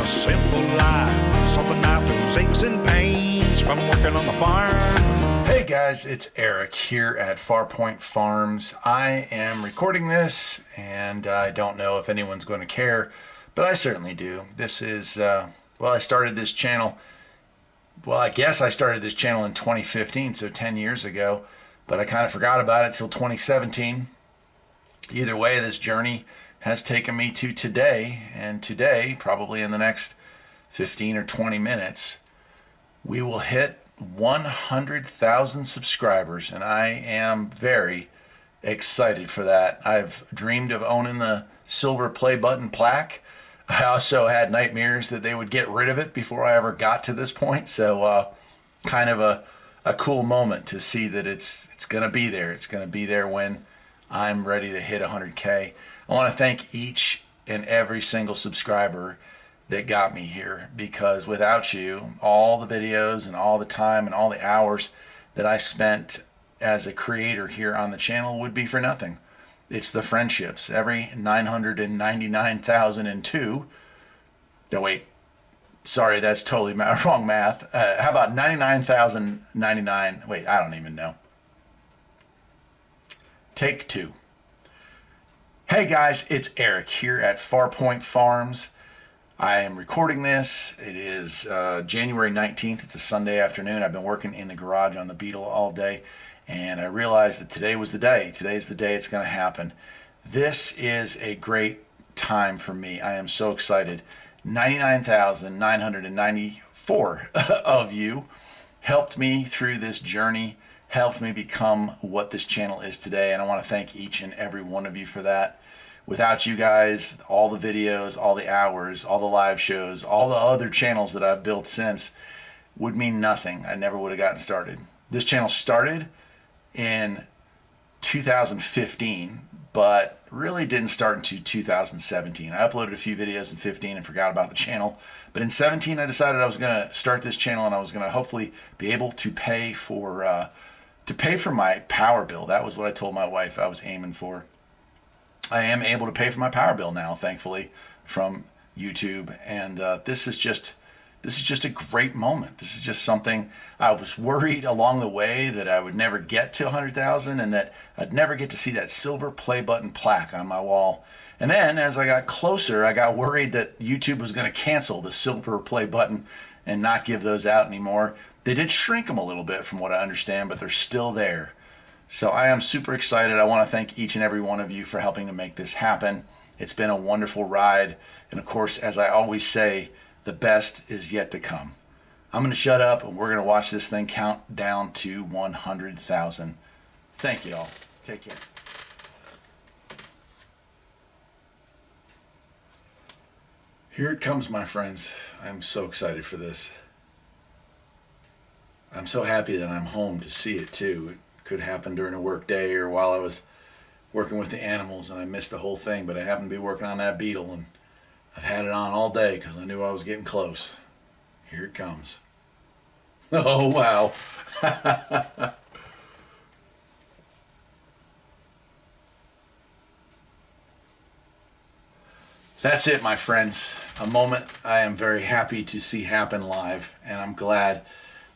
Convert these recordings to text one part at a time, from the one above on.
a simple life, something out those aches and pains from working on the farm. Hey guys, it's Eric here at Farpoint Farms. I am recording this and I don't know if anyone's going to care, but I certainly do. This is, I started this channel, I guess I started this channel in 2015, so 10 years ago, but I kind of forgot about it till 2017. Either way, this journey has taken me to today, and today, probably in the next 15 or 20 minutes, we will hit 100,000 subscribers, and I am very excited for that. I've dreamed of owning the silver play button plaque. I also had nightmares that they would get rid of it before I ever got to this point, so kind of a cool moment to see that it's going to be there. It's going to be there when I'm ready to hit 100K. I want to thank each and every single subscriber that got me here, because without you, all the videos and all the time and all the hours that I spent as a creator here on the channel would be for nothing. It's the friendships. Every 999,002. No, wait. Sorry, that's totally wrong math. How about 99,099? Wait, I don't even know. Take two. Hey guys, it's Eric here at Farpoint Farms. I am recording this. It is January 19th. It's a Sunday afternoon. I've been working in the garage on the Beetle all day, and I realized that today was the day. Today's the day it's going to happen. This is a great time for me. I am so excited. 99,994 of you helped me through this journey, helped me become what this channel is today, and I want to thank each and every one of you for that. Without you guys, all the videos, all the hours, all the live shows, all the other channels that I've built since would mean nothing. I never would have gotten started. This channel started in 2015, but really didn't start until 2017. I uploaded a few videos in 15 and forgot about the channel. But in 17, I decided I was going to start this channel, and I was going to hopefully be able to pay for my power bill. That was what I told my wife I was aiming for. I am able to pay for my power bill now, thankfully, from YouTube, and this is just a great moment. This is just something. I was worried along the way that I would never get to 100,000 and that I'd never get to see that silver play button plaque on my wall. And then as I got closer, I got worried that YouTube was going to cancel the silver play button and not give those out anymore. They did shrink them a little bit from what I understand, but they're still there. So I am super excited. I want to thank each and every one of you for helping to make this happen. It's been a wonderful ride. And of course, as I always say, the best is yet to come. I'm going to shut up and we're going to watch this thing count down to 100,000. Thank you all. Take care. Here it comes, my friends. I'm so excited for this. I'm so happy that I'm home to see it too. It could happen during a work day or while I was working with the animals and I missed the whole thing, but I happened to be working on that Beetle and I've had it on all day because I knew I was getting close. Here it comes. Oh, wow. That's it, my friends. A moment I am very happy to see happen live, and I'm glad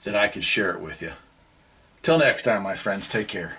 that I could share it with you. Till next time, my friends, take care.